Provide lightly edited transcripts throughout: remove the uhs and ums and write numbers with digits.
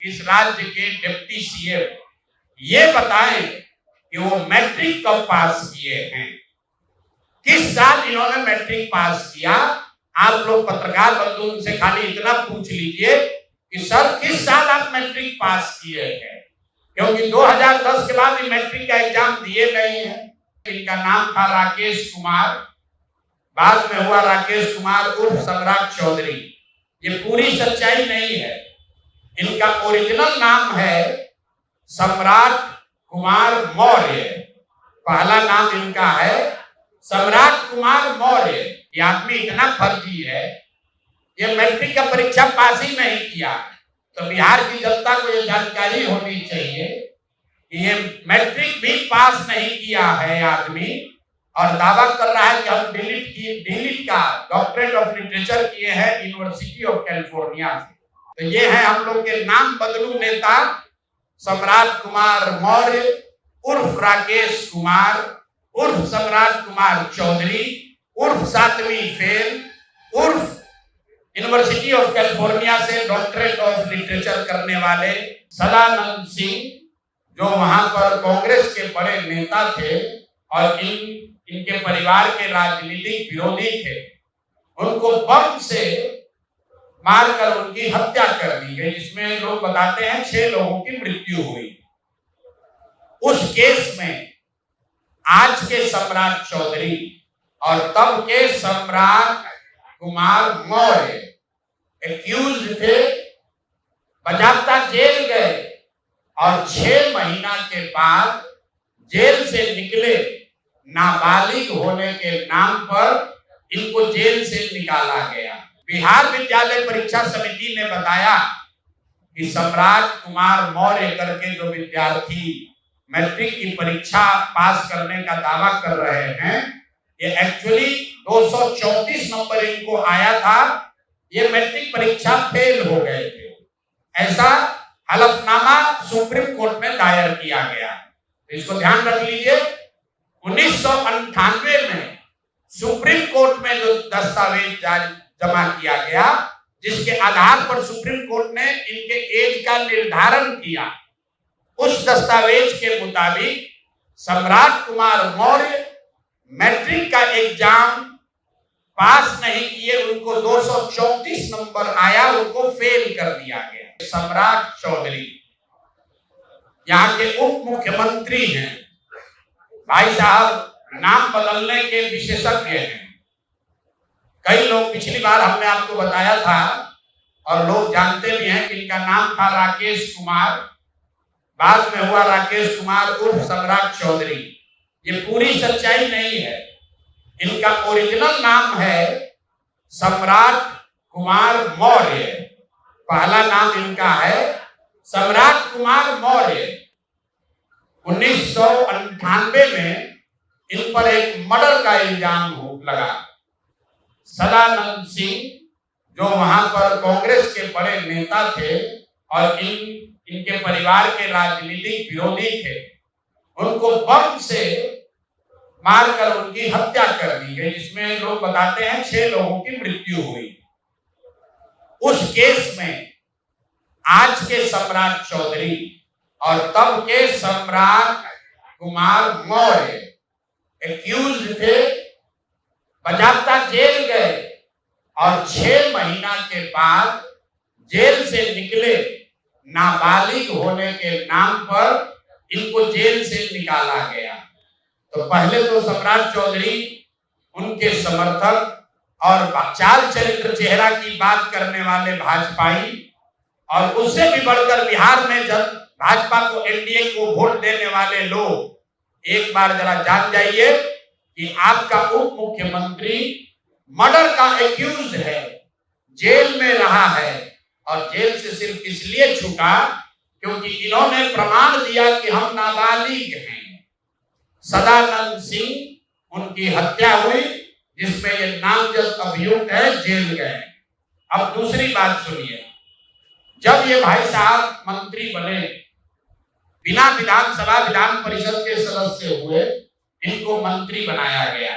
इस राज्य के डिप्टी सीएम ये बताएं कि वो मैट्रिक कब पास किए हैं, किस साल इन्होंने मैट्रिक पास किया। आप लोग पत्रकार बंधु से खाली इतना पूछ लीजिए कि सर किस साल आप मैट्रिक पास किए हैं, क्योंकि 2010 के बाद मैट्रिक का एग्जाम दिए नहीं है। इनका नाम था राकेश कुमार, बाद में हुआ राकेश कुमार उर्फ सम्राट चौधरी। ये पूरी सच्चाई नहीं है। इनका ओरिजिनल नाम है सम्राट कुमार मौर्य। पहला नाम इनका है सम्राट कुमार मौर्य। ये आदमी इतना फर्जी है, ये मैट्रिक का परीक्षा पास ही नहीं किया। तो बिहार की जनता को ये जानकारी होनी चाहिए कि ये मैट्रिक भी पास नहीं किया है आदमी, और दावा कर रहा है कि हम डिलीट का डॉक्टरेट ऑफ लिटरेचर किए हैं यूनिवर्सिटी ऑफ कैलिफोर्निया से। तो ये है हम लोग के नाम बदलू नेता सम्राट कुमार मौर्य उर्फ राकेश कुमार उर्फ सम्राट कुमार चौधरी उर्फ 7वीं फेल उर्फ यूनिवर्सिटी ऑफ कैलिफोर्निया से डॉक्टरेट ऑफ लिटरेचर करने वाले सदानंद सिंह, जो वहां पर कांग्रेस के बड़े नेता थे और इनके परिवार के राजनीतिक विरोधी थे। उनको बम से मारकर उनकी हत्या कर दी गई, जिसमें लोग बताते हैं 6 लोगों की मृत्यु हुई। उस केस में आज के सम्राट चौधरी और तब के सम्राट कुमार मौर्य एक्यूज थे, बजाबता जेल गए और 6 महीना के बाद जेल से निकले। नाबालिग होने के नाम पर इनको जेल से निकाला गया। बिहार विद्यालय परीक्षा समिति ने बताया कि सम्राट कुमार मौर्य करके जो विद्यार्थी मैट्रिक की परीक्षा पास करने का दावा कर रहे हैं, ये एक्चुअली 234 नंबर इनको आया था, ये मैट्रिक परीक्षा फेल हो गए थे। ऐसा हलफनामा सुप्रीम कोर्ट में दायर किया गया। तो इसको ध्यान रख लीजिए। 1998 में सुप्रीम कोर्ट में जो दस्तावेज जमा किया गया, जिसके आधार पर सुप्रीम कोर्ट ने इनके एज का निर्धारण किया, उस दस्तावेज के मुताबिक सम्राट कुमार मौर्य मैट्रिक का एग्जाम पास नहीं किए, उनको 234 नंबर आया, उनको फेल कर दिया गया। सम्राट चौधरी यहाँ के उप मुख्यमंत्री हैं। भाई साहब नाम बदलने के विशेषज्ञ हैं। कई लोग, पिछली बार हमने आपको बताया था और लोग जानते भी हैं कि इनका नाम था राकेश कुमार, बाद में हुआ राकेश कुमार उर्फ सम्राट चौधरी। ये पूरी सच्चाई नहीं है। इनका ओरिजिनल नाम है सम्राट कुमार मौर्य। पहला नाम इनका है सम्राट कुमार मौर्य। 1998 में इन पर एक मर्डर का इल्जाम लगा। सदानंद सिंह, जो वहां पर कांग्रेस के बड़े नेता थे और इनके परिवार के राजनीतिक विरोधी थे, उनको बम से मारकर उनकी हत्या कर दी गई, जिसमें लोग बताते हैं 6 लोगों की मृत्यु हुई। उस केस में आज के सम्राट चौधरी और तब के सम्राट कुमार मौर्य एक्यूज थे, बजाबता जेल गए और 6 महीना के बाद जेल से निकले। नाबालिग होने के नाम पर इनको जेल से निकाला गया। तो पहले तो सम्राट चौधरी, उनके समर्थक और चाल चरित्र चेहरा की बात करने वाले भाजपाई, और उससे भी बढ़कर बिहार में जब भाजपा को, एनडीए को वोट देने वाले लोग, एक बार जरा जान जाइए कि आपका उप मुख्यमंत्री मर्डर का एक्यूज है, जेल में रहा है, और जेल से सिर्फ इसलिए छूटा क्योंकि इन्होंने प्रमाण दिया कि हम नाबालिग हैं। सदानंद सिंह, उनकी हत्या हुई, जिसमें ये नामजद अभियुक्त है, जेल गए। अब दूसरी बात सुनिए। जब ये भाई साहब मंत्री बने, बिना विधानसभा विधान परिषद के सदस्य हुए, इनको मंत्री बनाया गया।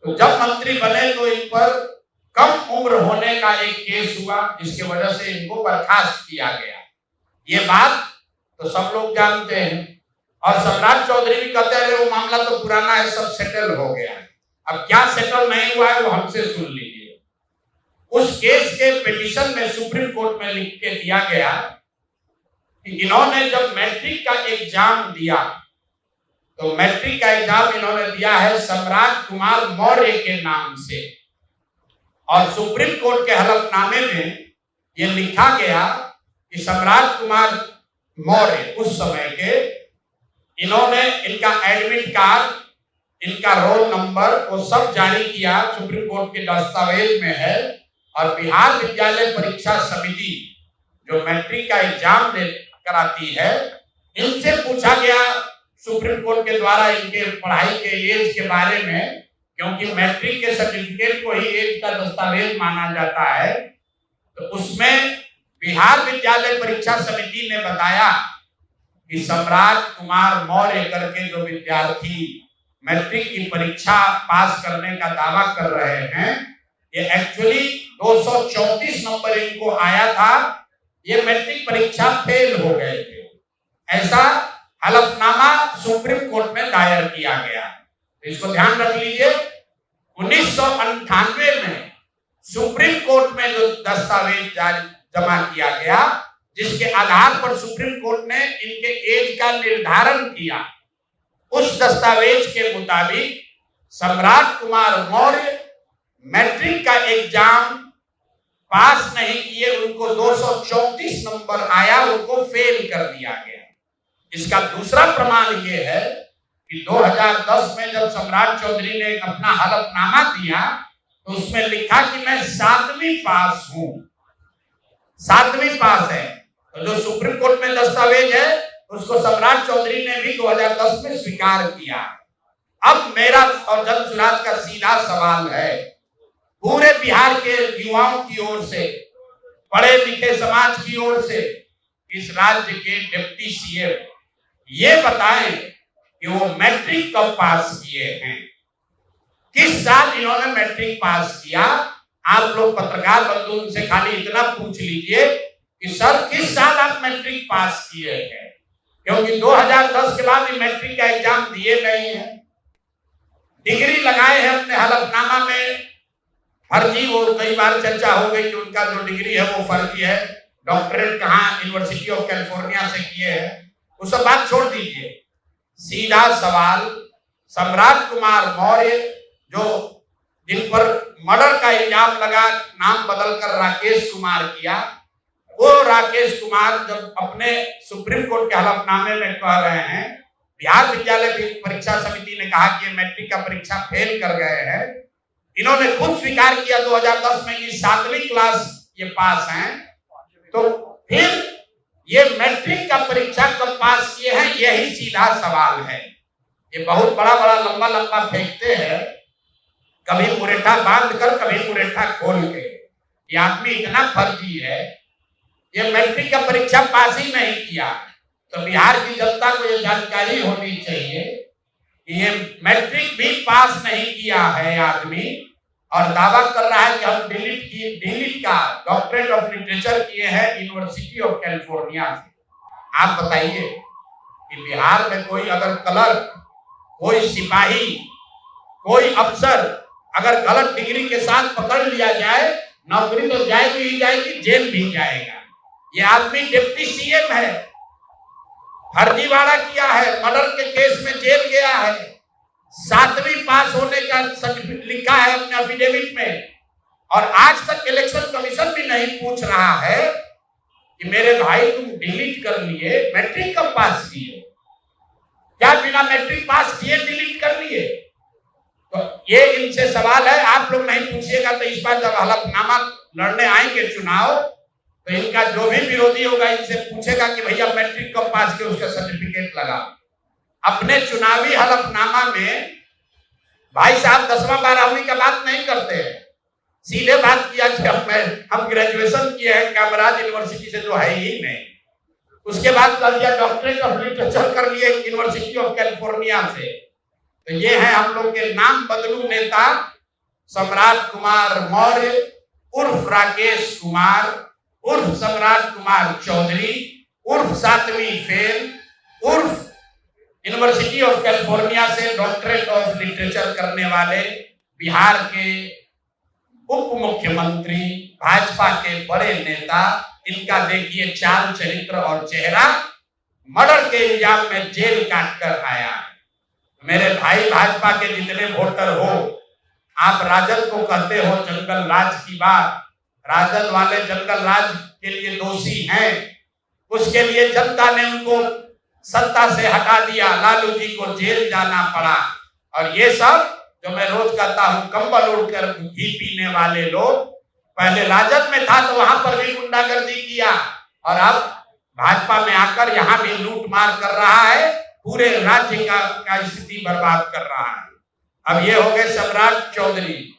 तो जब मंत्री बने तो इन पर कम उम्र होने का एक केस हुआ, जिसकी वजह से इनको बर्खास्त किया गया। ये बात तो सब लोग जानते हैं। और सम्राट चौधरी भी कहते हैं वो मामला तो पुराना है, सब सेटल हो गया है। अब क्या सेटल नहीं हुआ है वो हमसे सुन लीजिए। उस केस के पिटीशन में सुप्रीम कोर्ट में लिख के दिया गया कि इन्होंने जब मैट्रिक का एग्जाम दिया तो मैट्रिक का एग्जाम इन्होंने दिया है सम्राट कुमार मौर्य के नाम से, और सुप्रीम कोर्ट के हलफनामे में यह लिखा गया कि सम्राट कुमार मौर्य उस समय के, इन्होंने इनका एडमिट कार्ड, इनका रोल नंबर वो सब जारी किया, सुप्रीम कोर्ट के दस्तावेज में है। और बिहार विद्यालय परीक्षा समिति जो मैट्रिक का एग्जाम कराती है, इनसे पूछा गया सुप्रीम कोर्ट के द्वारा इनके पढ़ाई के एज के बारे में, क्योंकि मैट्रिक के सर्टिफिकेट को ही एज का दस्तावेज माना जाता है। तो उसमें बिहार विद्यालय परीक्षा समिति ने बताया कि सम्राट कुमार मौर्य करके जो विद्यार्थी मैट्रिक की परीक्षा पास करने का दावा कर रहे हैं, ये एक्चुअली 234 नंबर इनको आया था, ये मैट्रिक परीक्षा फेल हो गए थे। ऐसा हलफनामा सुप्रीम कोर्ट में दायर किया गया। तो इसको ध्यान रख लीजिए। 1998 में सुप्रीम कोर्ट में जो दस्तावेज जमा किया गया, जिसके आधार पर सुप्रीम कोर्ट ने इनके एज का निर्धारण किया, उस दस्तावेज के मुताबिक सम्राट कुमार मौर्य मैट्रिक का एग्जाम पास नहीं किए, उनको 234 नंबर आया, उनको फेल कर दिया गया। इसका दूसरा प्रमाण यह है कि 2010 में जब सम्राट चौधरी ने अपना हलफनामा दिया तो उसमें लिखा कि मैं 7वीं पास हूं, 7वीं पास है। तो जो सुप्रीम कोर्ट में दस्तावेज है उसको सम्राट चौधरी ने भी 2010 में स्वीकार किया। अब मेरा और जनसुराज का सीधा सवाल है पूरे बिहार के युवाओं की ओर से, पढ़े लिखे समाज की ओर से, इस राज्य के डिप्टी सीएम ये बताएं कि वो मैट्रिक कब पास किए हैं, किस साल इन्होंने मैट्रिक पास किया। आप लोग पत्रकार बंधु उनसे खाली इतना पूछ लीजिए कि सर किस साल आप मैट्रिक पास किए हैं, क्योंकि 2010 के बाद मैट्रिक का एग्जाम दिए नहीं है। डिग्री लगाए हैं अपने हलफनामा में, फर्जी, वो कई बार चर्चा हो गई कि उनका जो डिग्री है वो फर्जी है, डॉक्टरेट कहाँ यूनिवर्सिटी ऑफ कैलिफोर्निया से किए हैं, वो सब बात छोड़ दीजिए। सीधा सवाल, सम्राट कुमार मौर्य जो जिन पर मर्डर का इल्जाम लगा, नाम बदलकर राकेश कुमार किया, वो राकेश कुमार जब अपने सुप्रीम कोर्ट के हलफनामे में कह रहे हैं बिहार विद्यालय परीक्षा समिति ने कहा कि मैट्रिक का परीक्षा फेल कर गए हैं, इन्होंने खुद स्वीकार किया 2010 में कि 7वीं क्लास ये पास हैं, तो फिर ये मैट्रिक का परीक्षा कब पास किए हैं, यही सीधा सवाल है। ये बहुत बड़ा बड़ा लंबा लंबा फेंकते हैं, कभी मुरेठा बांध कर कभी मुरेठा खोल के। ये आदमी इतना फर्जी है, ये मैट्रिक का परीक्षा पास ही नहीं किया। तो बिहार की जनता को ये जानकारी होनी चाहिए कि ये मैट्रिक भी पास नहीं किया है आदमी, और दावा कर रहा है कि हम डिलीट का डॉक्टरेट ऑफ लिटरेचर किए हैं यूनिवर्सिटी ऑफ कैलिफोर्निया से। आप बताइए कि बिहार में कोई अगर क्लर्क, कोई सिपाही, कोई अफसर अगर गलत डिग्री के साथ पकड़ लिया जाए, नौकरी तो जाएगी ही जाएगी, जेल भी जाएगा। ये आदमी डिप्टी सीएम है, फर्जीवाड़ा किया है, मर्डर के केस में जेल गया है, 7वीं पास होने का सर्टिफिकेट लिखा है अपने एफिडेविट में, और आज तक इलेक्शन कमीशन भी नहीं पूछ रहा है कि मेरे भाई तुम डिलीट कर लिए, मैट्रिक कब पास किए, क्या बिना मैट्रिक पास किए डिलीट कर लिए। तो ये इनसे सवाल है, आप लोग नहीं पूछिएगा तो इस बार जब हलफनामा लड़ने आएंगे चुनाव, तो इनका जो भी विरोधी होगा इनसे पूछेगा कि भैया मैट्रिक कब पास किए, उसका सर्टिफिकेट लगा। अपने चुनावी हलफनामा में भाई साहब 10वां 12वीं का बात नहीं करते हैं, सीधे बात किया कि हम ग्रेजुएशन किए हैं कामराज यूनिवर्सिटी से, जो है ही नहीं। उसके बाद कर दिया डॉक्टरेट ऑफ लिटरेचर कर लिए यूनिवर्सिटी ऑफ कैलिफोर्निया से। तो ये है हम लोग के नाम बदलू नेता सम्राट कुमार मौर्य उर्फ राकेश कुमार उर्फ सम्राट कुमार चौधरी, उर्फ 7वीं फेल, उर्फ यूनिवर्सिटी ऑफ कैलिफोर्निया से डॉक्टरेट ऑफ लिटरेचर करने वाले बिहार के उप मुख्यमंत्री, भाजपा के बड़े नेता, इनका देखिए चाल चरित्र और चेहरा, मर्डर के इल्जाम में जेल काट कर आया। मेरे भाई भाजपा के जितने वोटर हो, आप राजद को कहते हो जंगल राज की बात, राजद वाले जंगल राज के लिए दोषी हैं, उसके लिए जनता ने उनको सत्ता से हटा दिया, लालू जी को जेल जाना पड़ा। और ये सब जो मैं रोज कहता हूं, कंबल उड़कर घी पीने वाले लोग, पहले राजद में था तो वहां पर भी गुंडागर्दी किया, और अब भाजपा में आकर यहाँ भी लूट मार कर रहा है, पूरे राज्य का स्थिति बर्बाद कर रहा है। अब ये हो गए सम्राट चौधरी।